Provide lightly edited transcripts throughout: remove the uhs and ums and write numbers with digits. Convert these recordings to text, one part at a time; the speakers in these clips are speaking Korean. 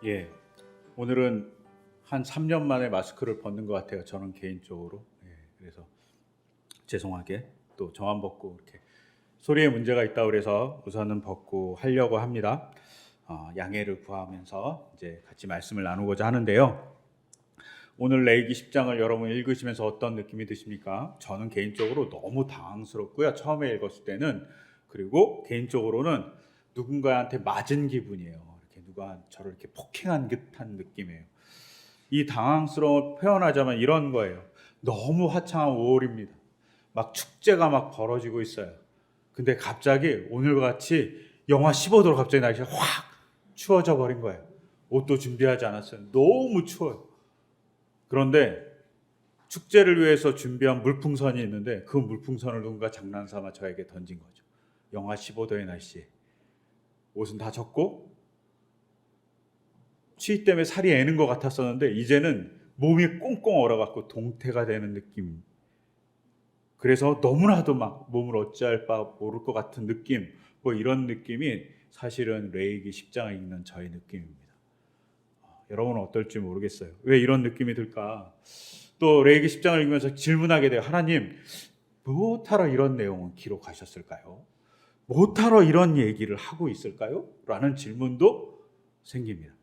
예, 오늘은 한 3년 만에 마스크를 벗는 것 같아요. 저는 개인적으로. 그래서 죄송하게 또 저만 벗고 이렇게 소리에 문제가 있다고 그래서 우선은 벗고 하려고 합니다. 양해를 구하면서 이제 같이 말씀을 나누고자 하는데요. 오늘 레위기 10장을 여러분 읽으시면서 어떤 느낌이 드십니까? 저는 개인적으로 너무 당황스럽고요. 처음에 읽었을 때는. 그리고 개인적으로는 누군가한테 맞은 기분이에요. 이렇게 누가 저를 이렇게 폭행한 듯한 느낌이에요. 이 당황스러움을 표현하자면 이런 거예요. 너무 화창한 5월입니다. 막 축제가 막 벌어지고 있어요. 근데 갑자기 오늘과 같이 영하 15도로 갑자기 날씨가 확 추워져 버린 거예요. 옷도 준비하지 않았어요. 너무 추워요. 그런데 축제를 위해서 준비한 물풍선이 있는데 그 물풍선을 누군가 장난삼아 저에게 던진 거죠. 영하 15도의 날씨에 옷은 다 젖고 추위 때문에 살이 애는 것 같았었는데 이제는 몸이 꽁꽁 얼어갖고 동태가 되는 느낌. 그래서 너무나도 막 몸을 어찌할 바 모를 것 같은 느낌, 뭐 이런 느낌이 사실은 레위기 10장을 읽는 저의 느낌입니다. 여러분은 어떨지 모르겠어요. 왜 이런 느낌이 들까? 또 레위기 10장을 읽으면서 질문하게 돼요. 하나님, 뭐하러 이런 내용을 기록하셨을까요? 뭐하러 이런 얘기를 하고 있을까요? 라는 질문도 생깁니다.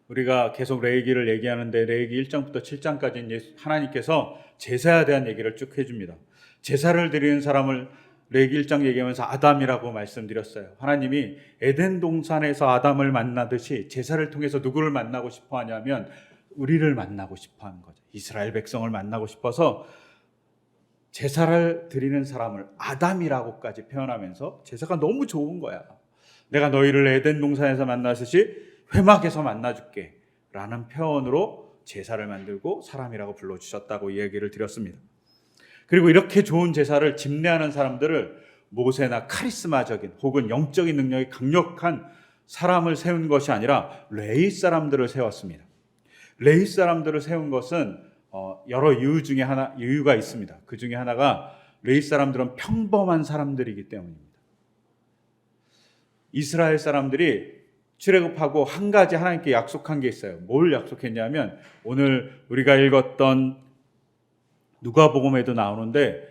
우리가 계속 레위기를 얘기하는데 레위기 1장부터 7장까지는 하나님께서 제사에 대한 얘기를 쭉 해줍니다. 제사를 드리는 사람을 레위기 1장 얘기하면서 아담이라고 말씀드렸어요. 하나님이 에덴 동산에서 아담을 만나듯이 제사를 통해서 누구를 만나고 싶어 하냐면 우리를 만나고 싶어 하는 거죠. 이스라엘 백성을 만나고 싶어서 제사를 드리는 사람을 아담이라고까지 표현하면서 제사가 너무 좋은 거야. 내가 너희를 에덴 동산에서 만나듯이 회막에서 만나줄게 라는 표현으로 제사를 만들고 사람이라고 불러주셨다고 이야기를 드렸습니다. 그리고 이렇게 좋은 제사를 집례하는 사람들을 모세나 카리스마적인 혹은 영적인 능력이 강력한 사람을 세운 것이 아니라 레위 사람들을 세웠습니다. 레위 사람들을 세운 것은 여러 이유가 있습니다. 그 중에 하나가 레위 사람들은 평범한 사람들이기 때문입니다. 이스라엘 사람들이 출애굽하고 한 가지 하나님께 약속한 게 있어요. 뭘 약속했냐면 오늘 우리가 읽었던 누가복음에도 나오는데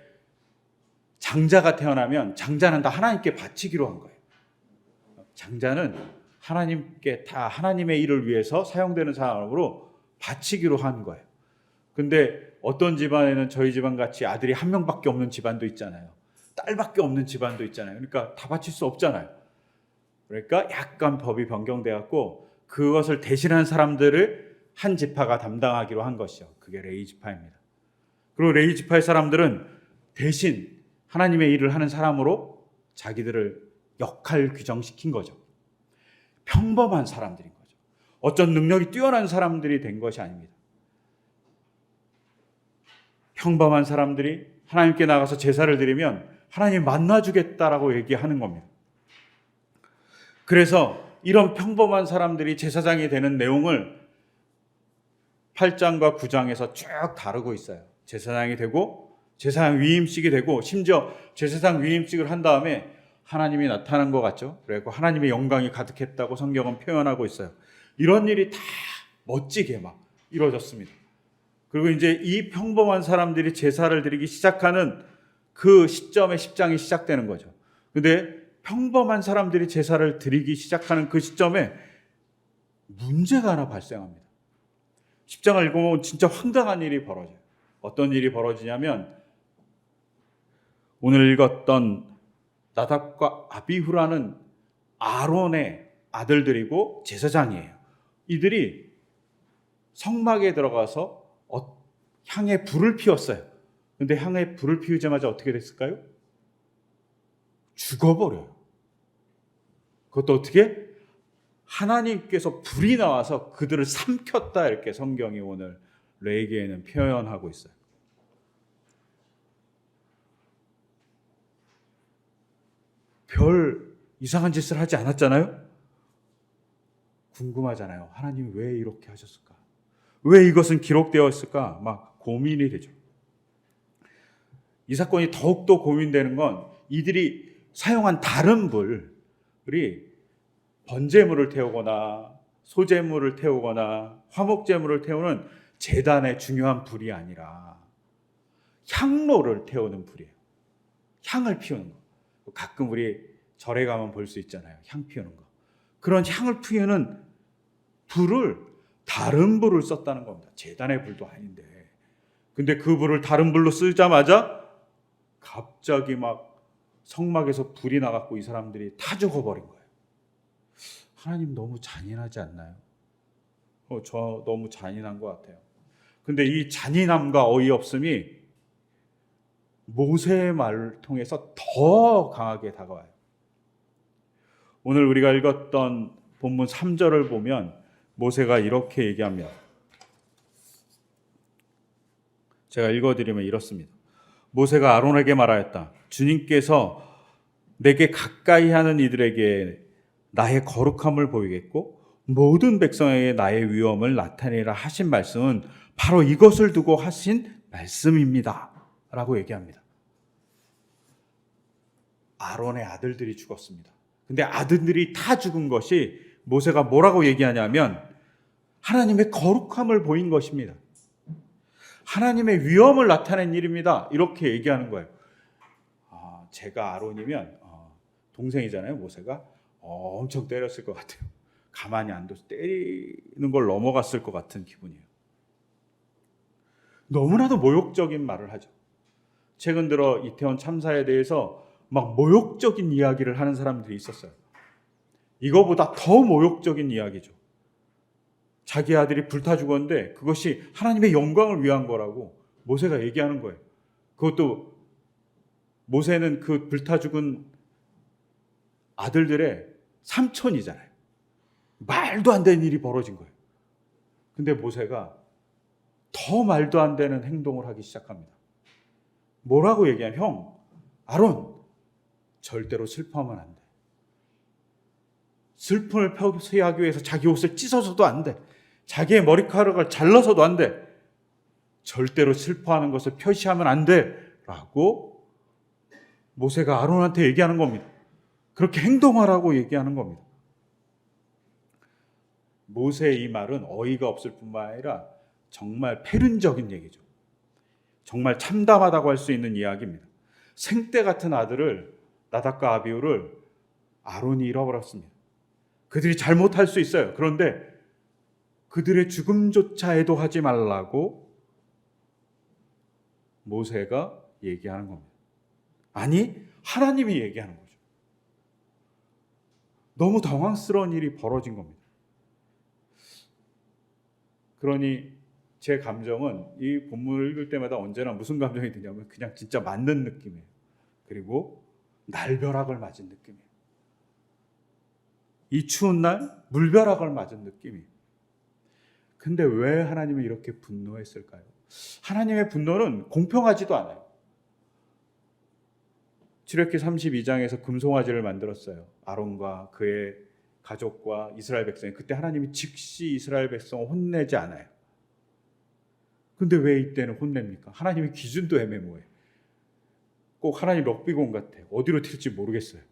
장자가 태어나면 장자는 다 하나님께 바치기로 한 거예요. 장자는 하나님께 다 하나님의 일을 위해서 사용되는 사람으로 바치기로 한 거예요. 근데 어떤 집안에는 저희 집안 같이 아들이 한 명밖에 없는 집안도 있잖아요. 딸밖에 없는 집안도 있잖아요. 그러니까 다 바칠 수 없잖아요. 그러니까 약간 법이 변경돼 갖고 그것을 대신한 사람들을 한 지파가 담당하기로 한 것이죠. 그게 레위 지파입니다. 그리고 레위 지파의 사람들은 대신 하나님의 일을 하는 사람으로 자기들을 역할 규정시킨 거죠. 평범한 사람들인 거죠. 어떤 능력이 뛰어난 사람들이 된 것이 아닙니다. 평범한 사람들이 하나님께 나가서 제사를 드리면 하나님 만나주겠다라고 얘기하는 겁니다. 그래서 이런 평범한 사람들이 제사장이 되는 내용을 8장과 9장에서 쭉 다루고 있어요. 제사장이 되고 제사장 위임식이 되고 심지어 제사장 위임식을 한 다음에 하나님이 나타난 것 같죠. 그리고 하나님의 영광이 가득했다고 성경은 표현하고 있어요. 이런 일이 다 멋지게 막 이루어졌습니다. 그리고 이제 이 평범한 사람들이 제사를 드리기 시작하는 그 시점에 10장이 시작되는 거죠. 근데 평범한 사람들이 제사를 드리기 시작하는 그 시점에 문제가 하나 발생합니다. 10장을 읽으면 진짜 황당한 일이 벌어져요. 어떤 일이 벌어지냐면 오늘 읽었던 나답과 아비후라는 아론의 아들들이고 제사장이에요. 이들이 성막에 들어가서 향에 불을 피웠어요. 그런데 향에 불을 피우자마자 어떻게 됐을까요? 죽어버려요. 그것도 어떻게? 하나님께서 불이 나와서 그들을 삼켰다 이렇게 성경이 오늘 레위기에는 표현하고 있어요. 별 이상한 짓을 하지 않았잖아요? 궁금하잖아요. 하나님이 왜 이렇게 하셨을까? 왜 이것은 기록되어 있을까? 막 고민이 되죠. 이 사건이 더욱더 고민되는 건 이들이 사용한 다른 불이 번제물을 태우거나 소재물을 태우거나 화목제물을 태우는 제단의 중요한 불이 아니라 향로를 태우는 불이에요. 향을 피우는 거. 가끔 우리 절에 가면 볼 수 있잖아요. 향 피우는 거. 그런 향을 피우는 불을 다른 불을 썼다는 겁니다. 제단의 불도 아닌데. 근데 그 불을 다른 불로 쓰자마자 갑자기 막 성막에서 불이 나갖고 이 사람들이 다 죽어버린 거예요. 하나님 너무 잔인하지 않나요? 저 너무 잔인한 것 같아요. 근데 이 잔인함과 어이없음이 모세의 말을 통해서 더 강하게 다가와요. 오늘 우리가 읽었던 본문 3절을 보면 모세가 이렇게 얘기합니다. 제가 읽어드리면 이렇습니다. 모세가 아론에게 말하였다. 주님께서 내게 가까이 하는 이들에게 나의 거룩함을 보이겠고 모든 백성에게 나의 위엄을 나타내라 하신 말씀은 바로 이것을 두고 하신 말씀입니다. 라고 얘기합니다. 아론의 아들들이 죽었습니다. 근데 아들들이 다 죽은 것이 모세가 뭐라고 얘기하냐면 하나님의 거룩함을 보인 것입니다. 하나님의 위엄을 나타낸 일입니다. 이렇게 얘기하는 거예요. 제가 아론이면 동생이잖아요. 모세가 엄청 때렸을 것 같아요. 가만히 안 둬서 때리는 걸 넘어갔을 것 같은 기분이에요. 너무나도 모욕적인 말을 하죠. 최근 들어 이태원 참사에 대해서 막 모욕적인 이야기를 하는 사람들이 있었어요. 이거보다 더 모욕적인 이야기죠. 자기 아들이 불타 죽었는데 그것이 하나님의 영광을 위한 거라고 모세가 얘기하는 거예요. 그것도 모세는 그 불타 죽은 아들들의 삼촌이잖아요. 말도 안 되는 일이 벌어진 거예요. 근데 모세가 더 말도 안 되는 행동을 하기 시작합니다. 뭐라고 얘기하면 형, 아론 절대로 슬퍼하면 안 돼. 슬픔을 표시하기 위해서 자기 옷을 찢어서도 안 돼. 자기의 머리카락을 잘라서도 안 돼. 절대로 슬퍼하는 것을 표시하면 안 돼. 라고 모세가 아론한테 얘기하는 겁니다. 그렇게 행동하라고 얘기하는 겁니다. 모세의 이 말은 어이가 없을 뿐만 아니라 정말 패륜적인 얘기죠. 정말 참담하다고 할 수 있는 이야기입니다. 생떼 같은 아들을 나답과 아비후를 아론이 잃어버렸습니다. 그들이 잘못할 수 있어요. 그런데 그들의 죽음조차 애도하지 말라고 모세가 얘기하는 겁니다. 아니, 하나님이 얘기하는 거죠. 너무 당황스러운 일이 벌어진 겁니다. 그러니 제 감정은 이 본문을 읽을 때마다 언제나 무슨 감정이 드냐면 그냥 진짜 맞는 느낌이에요. 그리고 날벼락을 맞은 느낌이에요. 이 추운 날 물벼락을 맞은 느낌이에요. 근데 왜 하나님이 이렇게 분노했을까요? 하나님의 분노는 공평하지도 않아요. 출애굽기 32장에서 금송아지를 만들었어요. 아론과 그의 가족과 이스라엘 백성이. 그때 하나님이 즉시 이스라엘 백성을 혼내지 않아요. 근데 왜 이때는 혼냅니까? 하나님의 기준도 애매모호해. 꼭 하나님 럭비공 같아. 어디로 튈지 모르겠어요.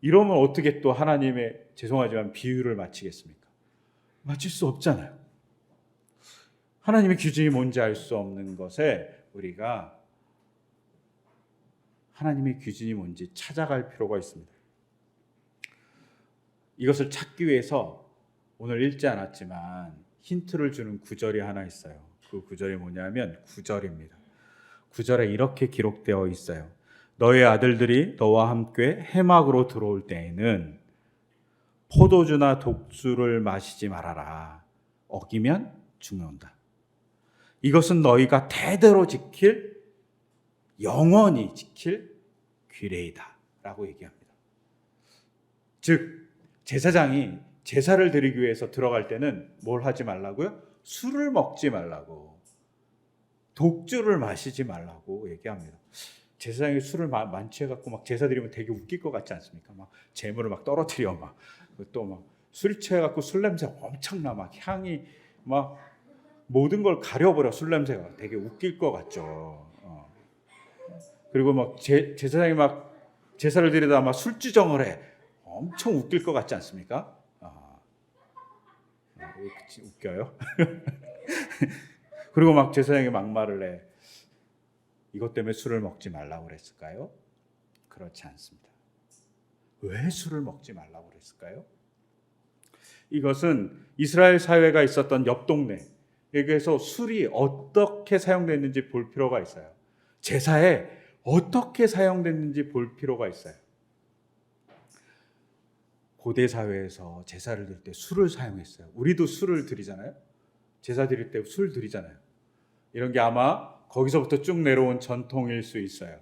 이러면 어떻게 또 하나님의 죄송하지만 비유를 마치겠습니까? 마칠 수 없잖아요. 하나님의 기준이 뭔지 알 수 없는 것에 우리가 하나님의 기준이 뭔지 찾아갈 필요가 있습니다. 이것을 찾기 위해서 오늘 읽지 않았지만 힌트를 주는 구절이 하나 있어요. 그 구절이 뭐냐면 9절입니다. 9절에 이렇게 기록되어 있어요. 너의 아들들이 너와 함께 해막으로 들어올 때에는 포도주나 독주를 마시지 말아라. 어기면 죽는다. 이것은 너희가 대대로 지킬, 영원히 지킬 규례이다 라고 얘기합니다. 즉 제사장이 제사를 드리기 위해서 들어갈 때는 뭘 하지 말라고요? 술을 먹지 말라고, 독주를 마시지 말라고 얘기합니다. 제사장이 술을 만취해갖고 막 제사 드리면 되게 웃길 것 같지 않습니까? 막 재물을 막 떨어뜨려, 막 또 막 술 취해갖고 술 냄새 엄청나, 막 향이 막 모든 걸 가려버려. 술 냄새가 되게 웃길 것 같죠. 그리고 막 제사장이 막 제사를 드리다 막 술주정을 해. 엄청 웃길 것 같지 않습니까? 웃겨요. 그리고 막 제사장이 막말을 해. 이것 때문에 술을 먹지 말라고 그랬을까요? 그렇지 않습니다. 왜 술을 먹지 말라고 그랬을까요? 이것은 이스라엘 사회가 있었던 옆 동네에서 술이 어떻게 사용됐는지 볼 필요가 있어요. 제사에 어떻게 사용됐는지 볼 필요가 있어요. 고대 사회에서 제사를 드릴 때 술을 사용했어요. 우리도 술을 드리잖아요. 제사 드릴 때 술 드리잖아요. 이런 게 아마 거기서부터 쭉 내려온 전통일 수 있어요.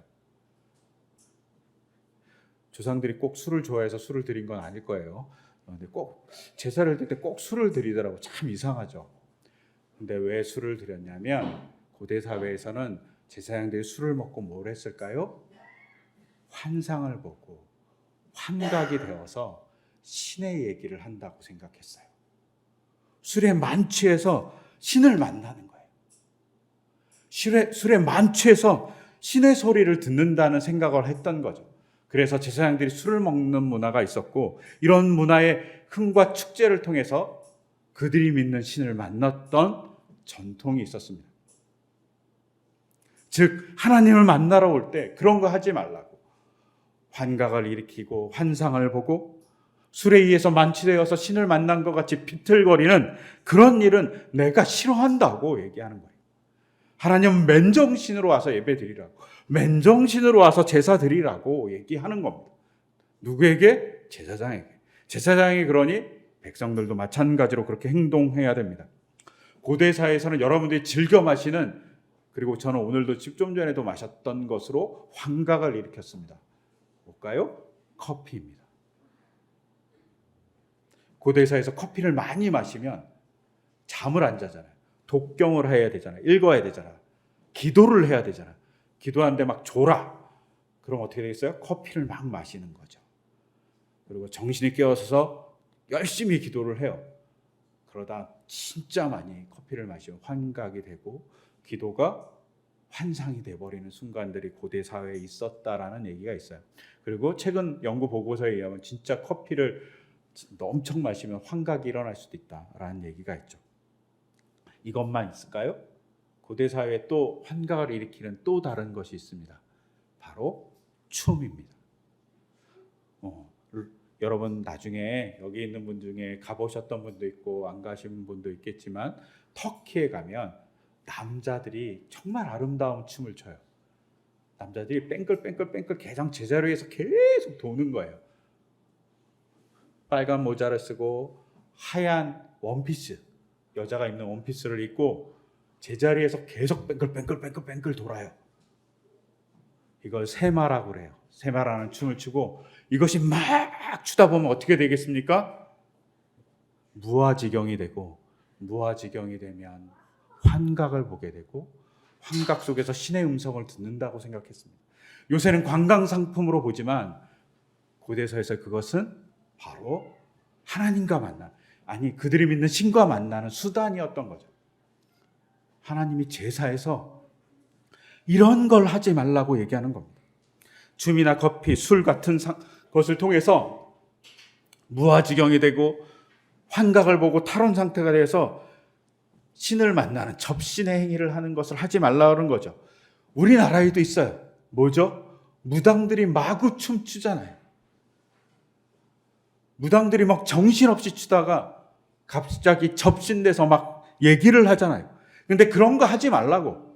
조상들이 꼭 술을 좋아해서 술을 드린 건 아닐 거예요. 근데 꼭 제사를 드릴 때 꼭 술을 드리더라고. 참 이상하죠. 근데 왜 술을 드렸냐면 고대 사회에서는 제사장들이 술을 먹고 뭘 했을까요? 환상을 보고 환각이 되어서 신의 얘기를 한다고 생각했어요. 술에 만취해서 신을 만나는 거예요. 술에 만취해서 신의 소리를 듣는다는 생각을 했던 거죠. 그래서 제사장들이 술을 먹는 문화가 있었고, 이런 문화의 흥과 축제를 통해서 그들이 믿는 신을 만났던 전통이 있었습니다. 즉 하나님을 만나러 올 때 그런 거 하지 말라고, 환각을 일으키고 환상을 보고 술에 의해서 만취되어서 신을 만난 것 같이 비틀거리는 그런 일은 내가 싫어한다고 얘기하는 거예요. 하나님은 맨정신으로 와서 예배 드리라고, 맨정신으로 와서 제사 드리라고 얘기하는 겁니다. 누구에게? 제사장에게. 제사장이 그러니 백성들도 마찬가지로 그렇게 행동해야 됩니다. 고대 사회에서는 여러분들이 즐겨 마시는, 그리고 저는 오늘도 좀 전에도 마셨던 것으로 환각을 일으켰습니다. 뭘까요? 커피입니다. 고대사에서 커피를 많이 마시면 잠을 안 자잖아요. 독경을 해야 되잖아요. 읽어야 되잖아요. 기도를 해야 되잖아요. 기도하는데 막 졸아. 그럼 어떻게 되겠어요? 커피를 막 마시는 거죠. 그리고 정신이 깨어서서 열심히 기도를 해요. 그러다 진짜 많이 커피를 마시면 환각이 되고 기도가 환상이 돼버리는 순간들이 고대 사회에 있었다라는 얘기가 있어요. 그리고 최근 연구 보고서에 의하면 진짜 커피를 엄청 마시면 환각이 일어날 수도 있다라는 얘기가 있죠. 이것만 있을까요? 고대 사회에 또 환각을 일으키는 또 다른 것이 있습니다. 바로 춤입니다. 여러분 나중에 여기 있는 분 중에 가보셨던 분도 있고 안 가신 분도 있겠지만 터키에 가면 남자들이 정말 아름다운 춤을 춰요. 남자들이 뺑글뺑글 개장 제자리에서 계속 도는 거예요. 빨간 모자를 쓰고 하얀 원피스, 여자가 입는 원피스를 입고 제자리에서 계속 뺑글뺑글 돌아요. 이걸 세마라고 그래요. 세마라는 춤을 추고, 이것이 막 추다 보면 어떻게 되겠습니까? 무아지경이 되고, 무아지경이 되면 환각을 보게 되고, 환각 속에서 신의 음성을 듣는다고 생각했습니다. 요새는 관광상품으로 보지만 고대사에서 그것은 바로 하나님과 만나, 아니 그들이 믿는 신과 만나는 수단이었던 거죠. 하나님이 제사에서 이런 걸 하지 말라고 얘기하는 겁니다. 춤이나 커피, 술 같은 것을 통해서 무아지경이 되고 환각을 보고 탈원 상태가 돼서 신을 만나는 접신의 행위를 하는 것을 하지 말라는 거죠. 우리나라에도 있어요. 뭐죠? 무당들이 마구 춤추잖아요. 무당들이 막 정신없이 추다가 갑자기 접신돼서 막 얘기를 하잖아요. 근데 그런 거 하지 말라고.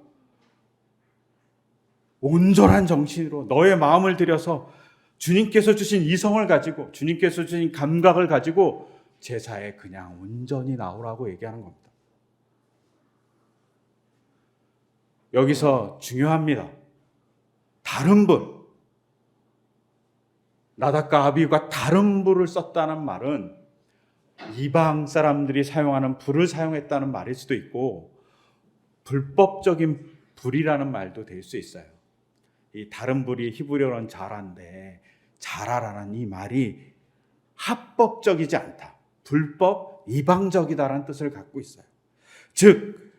온전한 정신으로 너의 마음을 들여서 주님께서 주신 이성을 가지고, 주님께서 주신 감각을 가지고 제사에 그냥 온전히 나오라고 얘기하는 겁니다. 여기서 중요합니다. 다른 불, 나답과 아비후가 다른 불을 썼다는 말은 이방 사람들이 사용하는 불을 사용했다는 말일 수도 있고, 불법적인 불이라는 말도 될 수 있어요. 이 다른 불이 히브리어로는 자라인데, 자라라는 이 말이 합법적이지 않다, 불법, 이방적이다라는 뜻을 갖고 있어요. 즉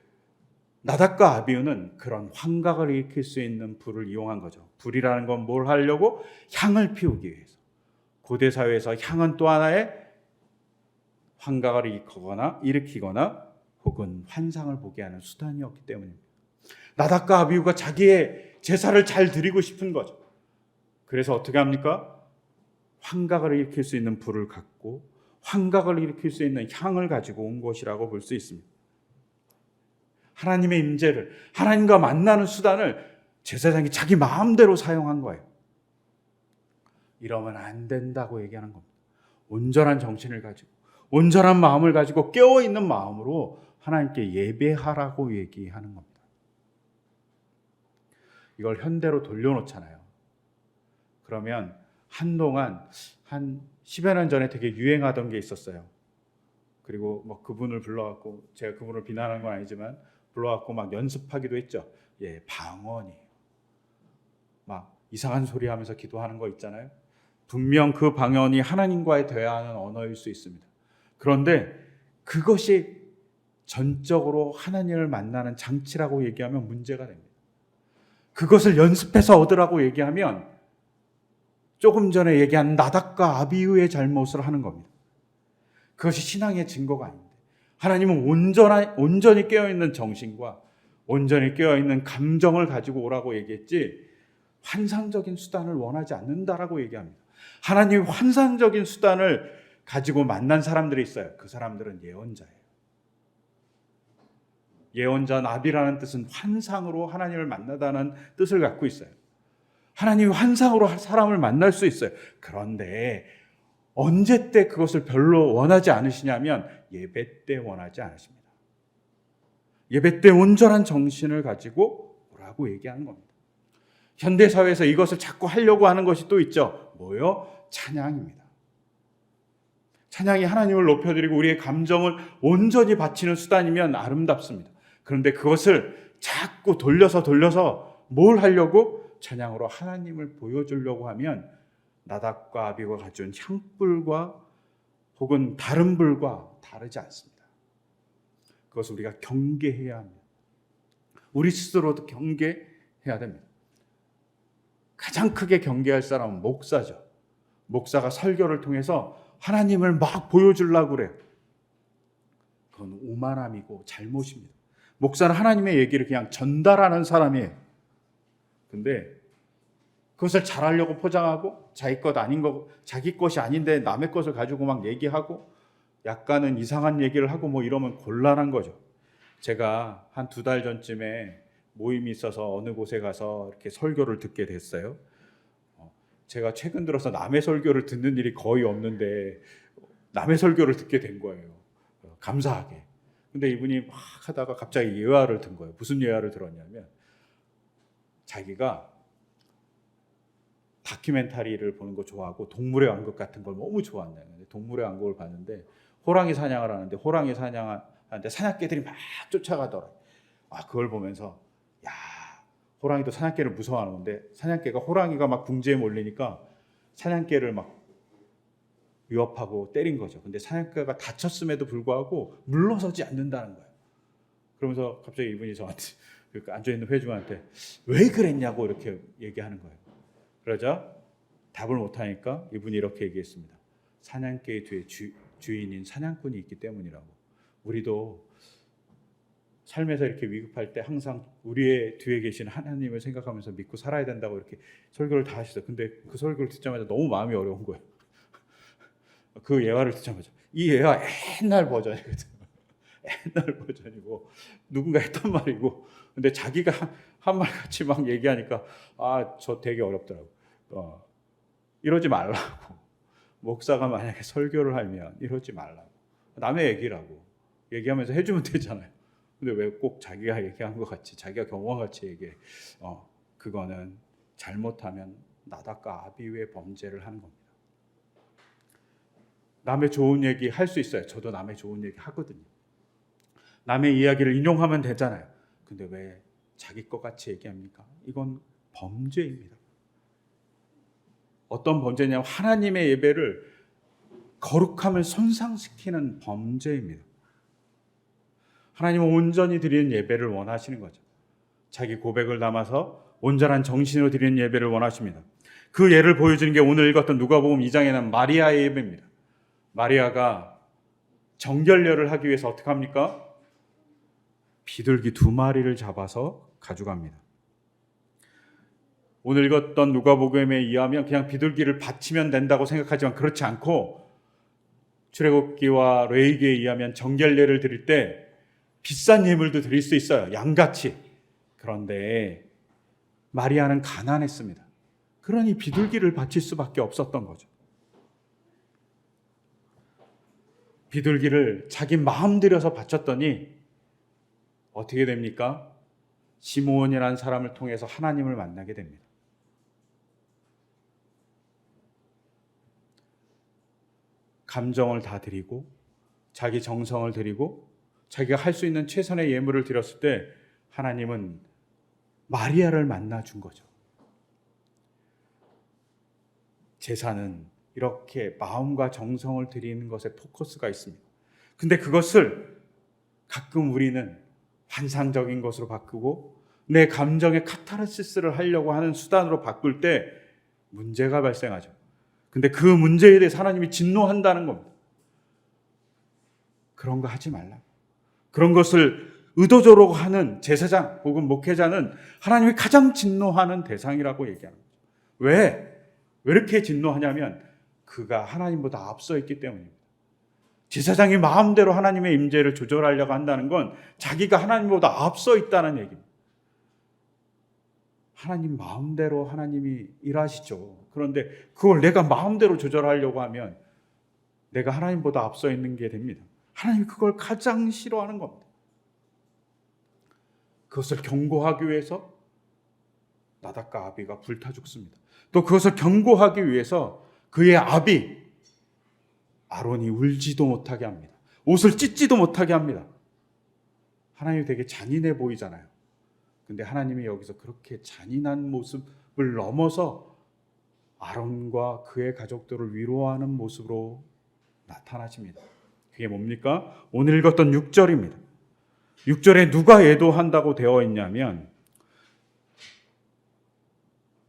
나답과 아비후는 그런 환각을 일으킬 수 있는 불을 이용한 거죠. 불이라는 건 뭘 하려고? 향을 피우기 위해서. 고대 사회에서 향은 또 하나의 환각을 일으키거나 혹은 환상을 보게 하는 수단이었기 때문입니다. 나답과 아비후가 자기의 제사를 잘 드리고 싶은 거죠. 그래서 어떻게 합니까? 환각을 일으킬 수 있는 불을 갖고 환각을 일으킬 수 있는 향을 가지고 온 것이라고 볼 수 있습니다. 하나님의 임재를, 하나님과 만나는 수단을 제사장이 자기 마음대로 사용한 거예요. 이러면 안 된다고 얘기하는 겁니다. 온전한 정신을 가지고 온전한 마음을 가지고 깨어있는 마음으로 하나님께 예배하라고 얘기하는 겁니다. 이걸 현대로 돌려놓잖아요. 그러면 한동안 한 10여 년 전에 되게 유행하던 게 있었어요. 그리고 뭐 그분을 불러갖고, 제가 그분을 비난하는 건 아니지만 불러갖고 막 연습하기도 했죠. 방언이에요. 막 이상한 소리 하면서 기도하는 거 있잖아요. 분명 그 방언이 하나님과의 대화하는 언어일 수 있습니다. 그런데 그것이 전적으로 하나님을 만나는 장치라고 얘기하면 문제가 됩니다. 그것을 연습해서 얻으라고 얘기하면 조금 전에 얘기한 나답과 아비후의 잘못을 하는 겁니다. 그것이 신앙의 증거가 아닙니다. 하나님은 온전히 깨어있는 정신과 온전히 깨어있는 감정을 가지고 오라고 얘기했지 환상적인 수단을 원하지 않는다라고 얘기합니다. 하나님이 환상적인 수단을 가지고 만난 사람들이 있어요. 그 사람들은 예언자예요. 예언자, 나비라는 뜻은 환상으로 하나님을 만나다는 뜻을 갖고 있어요. 하나님이 환상으로 사람을 만날 수 있어요. 그런데 언제 때 그것을 별로 원하지 않으시냐면 예배 때 원하지 않으십니다. 예배 때 온전한 정신을 가지고 오라고 얘기하는 겁니다. 현대사회에서 이것을 자꾸 하려고 하는 것이 또 있죠. 뭐요? 찬양입니다. 찬양이 하나님을 높여드리고 우리의 감정을 온전히 바치는 수단이면 아름답습니다. 그런데 그것을 자꾸 돌려서 뭘 하려고? 찬양으로 하나님을 보여주려고 하면 나답과 아비후가 가져온 향불과 혹은 다른 불과 다르지 않습니다. 그것을 우리가 경계해야 합니다. 우리 스스로도 경계해야 됩니다. 가장 크게 경계할 사람은 목사죠. 목사가 설교를 통해서 하나님을 막 보여주려고 그래요. 그건 오만함이고 잘못입니다. 목사는 하나님의 얘기를 그냥 전달하는 사람이에요. 근데 그것을 잘하려고 포장하고 자기 것 아닌 거, 자기 것이 아닌데 남의 것을 가지고 막 얘기하고 약간은 이상한 얘기를 하고 뭐 이러면 곤란한 거죠. 제가 한 2달 전쯤에 모임이 있어서 어느 곳에 가서 이렇게 설교를 듣게 됐어요. 제가 최근 들어서 남의 설교를 듣는 일이 거의 없는데 남의 설교를 듣게 된 거예요. 감사하게. 근데 이분이 막 하다가 갑자기 예화를 든 거예요. 무슨 예화를 들었냐면 자기가 다큐멘터리를 보는 거 좋아하고 동물의 왕국 같은 걸 너무 좋아한다는 거예요. 동물의 왕국을 봤는데 호랑이 사냥을 하는데 호랑이 사냥하는데 사냥개들이 막 쫓아가더라고요. 그걸 보면서 야, 호랑이도 사냥개를 무서워하는데 사냥개가 호랑이가 막 궁지에 몰리니까 사냥개를 막 위협하고 때린 거죠. 근데 사냥개가 다쳤음에도 불구하고 물러서지 않는다는 거예요. 그러면서 갑자기 이분이 저한테 앉아있는 회중한테 왜 그랬냐고 이렇게 얘기하는 거예요. 그러자 답을 못하니까 이분이 이렇게 얘기했습니다. 사냥개의 뒤에 주인인 사냥꾼이 있기 때문이라고. 우리도 삶에서 이렇게 위급할 때 항상 우리의 뒤에 계신 하나님을 생각하면서 믿고 살아야 된다고 이렇게 설교를 다 하시죠. 근데 그 설교를 듣자마자 너무 마음이 어려운 거예요. 그 예화를 듣자마자 이 예화 옛날 버전이거든요. 옛날 버전이고 누군가 했던 말이고 근데 자기가 한 말 같이 막 얘기하니까 저 되게 어렵더라고. 이러지 말라고. 목사가 만약에 설교를 하면 이러지 말라고. 남의 얘기라고. 얘기하면서 해주면 되잖아요. 근데 왜 꼭 자기가 얘기한 것 같이 자기가 경험한 것 같이 얘기해. 그거는 잘못하면 나답과 아비후의 범죄를 하는 겁니다. 남의 좋은 얘기 할 수 있어요. 저도 남의 좋은 얘기 하거든요. 남의 이야기를 인용하면 되잖아요. 근데 왜 자기 것 같이 얘기합니까? 이건 범죄입니다. 어떤 범죄냐면 하나님의 예배를 거룩함을 손상시키는 범죄입니다. 하나님은 온전히 드리는 예배를 원하시는 거죠. 자기 고백을 담아서 온전한 정신으로 드리는 예배를 원하십니다. 그 예를 보여주는 게 오늘 읽었던 누가복음 2장에 나온 마리아의 예배입니다. 마리아가 정결례를 하기 위해서 어떻게 합니까? 비둘기 2마리를 잡아서 가져갑니다. 오늘 읽었던 누가복음에 의하면 그냥 비둘기를 바치면 된다고 생각하지만 그렇지 않고 출애굽기와 레위기에 의하면 정결례를 드릴 때 비싼 예물도 드릴 수 있어요. 양같이. 그런데 마리아는 가난했습니다. 그러니 비둘기를 바칠 수밖에 없었던 거죠. 비둘기를 자기 마음 들여서 바쳤더니 어떻게 됩니까? 시므온이라는 사람을 통해서 하나님을 만나게 됩니다. 감정을 다 드리고 자기 정성을 드리고 자기가 할 수 있는 최선의 예물을 드렸을 때 하나님은 마리아를 만나준 거죠. 제사는 이렇게 마음과 정성을 드리는 것에 포커스가 있습니다. 근데 그것을 가끔 우리는 환상적인 것으로 바꾸고 내 감정의 카타르시스를 하려고 하는 수단으로 바꿀 때 문제가 발생하죠. 근데 그 문제에 대해서 하나님이 진노한다는 겁니다. 그런 거 하지 말라. 그런 것을 의도적으로 하는 제사장 혹은 목회자는 하나님이 가장 진노하는 대상이라고 얘기하는 거죠. 왜 이렇게 진노하냐면 그가 하나님보다 앞서 있기 때문입니다. 제사장이 마음대로 하나님의 임재를 조절하려고 한다는 건 자기가 하나님보다 앞서 있다는 얘기입니다. 하나님 마음대로 하나님이 일하시죠. 그런데 그걸 내가 마음대로 조절하려고 하면 내가 하나님보다 앞서 있는 게 됩니다. 하나님이 그걸 가장 싫어하는 겁니다. 그것을 경고하기 위해서 나답과 아비가 불타 죽습니다. 또 그것을 경고하기 위해서 그의 아비 아론이 울지도 못하게 합니다. 옷을 찢지도 못하게 합니다. 하나님이 되게 잔인해 보이잖아요. 근데 하나님이 여기서 그렇게 잔인한 모습을 넘어서 아론과 그의 가족들을 위로하는 모습으로 나타나십니다. 그게 뭡니까? 오늘 읽었던 6절입니다. 6절에 누가 애도한다고 되어 있냐면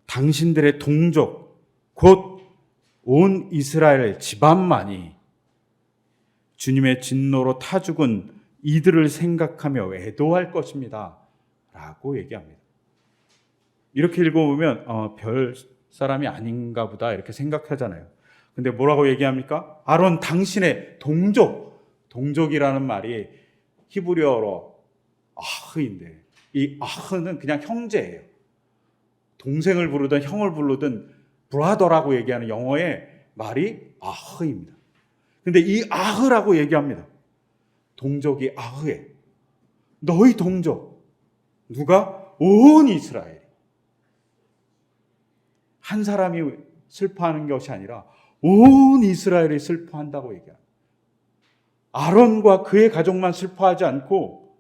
당신들의 동족 곧 온 이스라엘 집안만이 주님의 진노로 타 죽은 이들을 생각하며 애도할 것입니다 라고 얘기합니다. 이렇게 읽어보면 별 사람이 아닌가 보다 이렇게 생각하잖아요. 근데 뭐라고 얘기합니까? 아론 당신의 동족이라는 말이 히브리어로 아흐인데 이 아흐는 그냥 형제예요. 동생을 부르든 형을 부르든 브라더라고 얘기하는 영어의 말이 아흐입니다. 근데 이 아흐라고 얘기합니다. 동족이 아흐에 너희 동족 누가? 온 이스라엘. 한 사람이 슬퍼하는 것이 아니라 온 이스라엘이 슬퍼한다고 얘기합니다. 아론과 그의 가족만 슬퍼하지 않고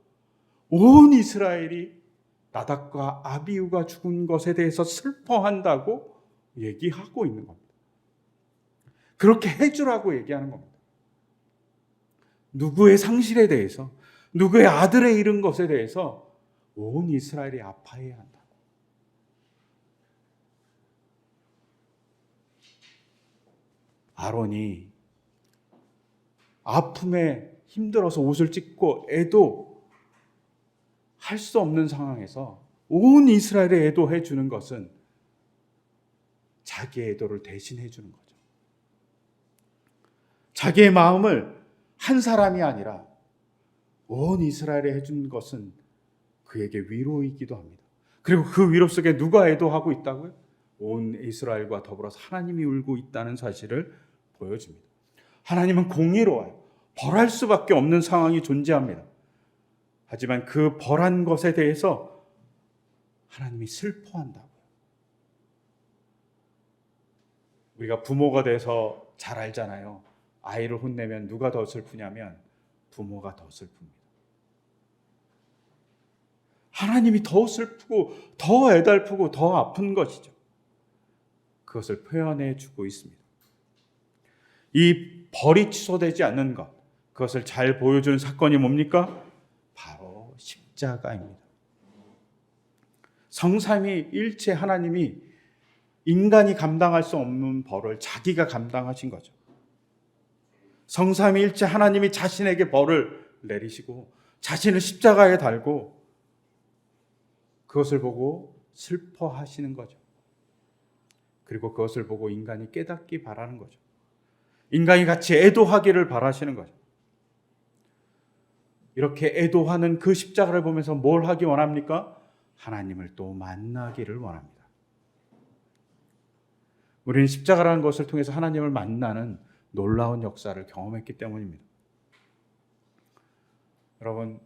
온 이스라엘이 나답과 아비후가 죽은 것에 대해서 슬퍼한다고 얘기하고 있는 겁니다. 그렇게 해주라고 얘기하는 겁니다. 누구의 상실에 대해서, 누구의 아들을 잃은 것에 대해서 온 이스라엘이 아파해야 한다. 아론이 아픔에 힘들어서 옷을 찢고 애도 할 수 없는 상황에서 온 이스라엘에 애도해 주는 것은 자기의 애도를 대신해 주는 거죠. 자기의 마음을 한 사람이 아니라 온 이스라엘에 해준 것은 그에게 위로이기도 합니다. 그리고 그 위로 속에 누가 애도하고 있다고요? 온 이스라엘과 더불어서 하나님이 울고 있다는 사실을 보여줍니다. 하나님은 공의로워요. 벌할 수밖에 없는 상황이 존재합니다. 하지만 그 벌한 것에 대해서 하나님이 슬퍼한다고요. 우리가 부모가 돼서 잘 알잖아요. 아이를 혼내면 누가 더 슬프냐면 부모가 더 슬픕니다. 하나님이 더 슬프고 더 애달프고 더 아픈 것이죠. 그것을 표현해 주고 있습니다. 이 벌이 취소되지 않는 것, 그것을 잘 보여주는 사건이 뭡니까? 바로 십자가입니다. 성삼위일체 하나님이 인간이 감당할 수 없는 벌을 자기가 감당하신 거죠. 성삼위일체 하나님이 자신에게 벌을 내리시고 자신을 십자가에 달고 그것을 보고 슬퍼하시는 거죠. 그리고 그것을 보고 인간이 깨닫기 바라는 거죠. 인간이 같이 애도하기를 바라시는 거죠. 이렇게 애도하는 그 십자가를 보면서 뭘 하기 원합니까? 하나님을 또 만나기를 원합니다. 우리는 십자가라는 것을 통해서 하나님을 만나는 놀라운 역사를 경험했기 때문입니다. 여러분,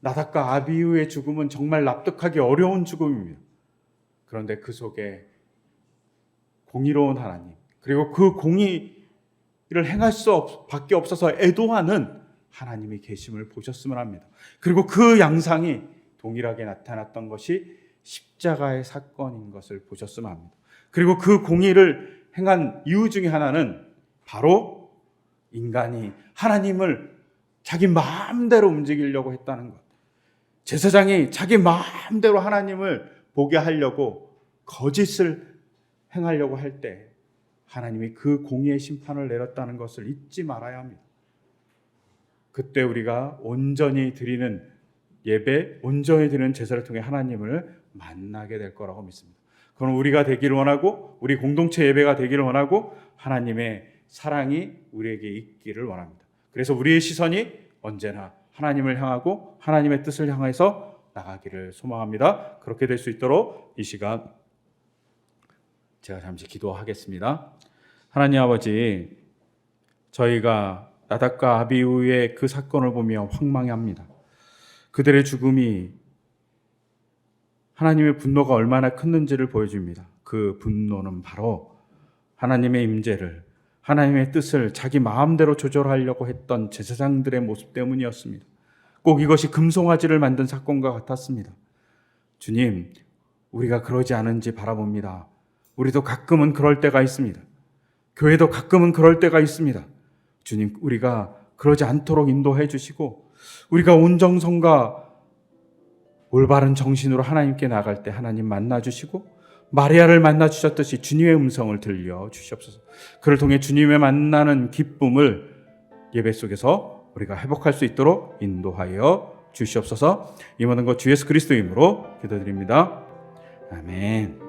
나답과 아비후의 죽음은 정말 납득하기 어려운 죽음입니다. 그런데 그 속에 공의로운 하나님, 그리고 그 공의를 행할 수밖에 없어서 애도하는 하나님이 계심을 보셨으면 합니다. 그리고 그 양상이 동일하게 나타났던 것이 십자가의 사건인 것을 보셨으면 합니다. 그리고 그 공의를 행한 이유 중에 하나는 바로 인간이 하나님을 자기 마음대로 움직이려고 했다는 것. 제사장이 자기 마음대로 하나님을 보게 하려고 거짓을 행하려고 할 때 하나님이 그 공의의 심판을 내렸다는 것을 잊지 말아야 합니다. 그때 우리가 온전히 드리는 예배, 온전히 드리는 제사를 통해 하나님을 만나게 될 거라고 믿습니다. 그건 우리가 되기를 원하고 우리 공동체 예배가 되기를 원하고 하나님의 사랑이 우리에게 있기를 원합니다. 그래서 우리의 시선이 언제나 하나님을 향하고 하나님의 뜻을 향해서 나가기를 소망합니다. 그렇게 될 수 있도록 이 시간 제가 잠시 기도하겠습니다. 하나님 아버지, 저희가 나답과 아비후의 그 사건을 보며 황망해합니다. 그들의 죽음이 하나님의 분노가 얼마나 컸는지를 보여줍니다. 그 분노는 바로 하나님의 임재를, 하나님의 뜻을 자기 마음대로 조절하려고 했던 제사장들의 모습 때문이었습니다. 꼭 이것이 금송아지를 만든 사건과 같았습니다. 주님, 우리가 그러지 않은지 바라봅니다. 우리도 가끔은 그럴 때가 있습니다. 교회도 가끔은 그럴 때가 있습니다. 주님, 우리가 그러지 않도록 인도해 주시고 우리가 온정성과 올바른 정신으로 하나님께 나갈 때 하나님 만나 주시고 마리아를 만나 주셨듯이 주님의 음성을 들려 주시옵소서. 그를 통해 주님의 만나는 기쁨을 예배 속에서 우리가 회복할 수 있도록 인도하여 주시옵소서. 이 모든 것 주 예수 그리스도의 이름으로 기도드립니다. 아멘.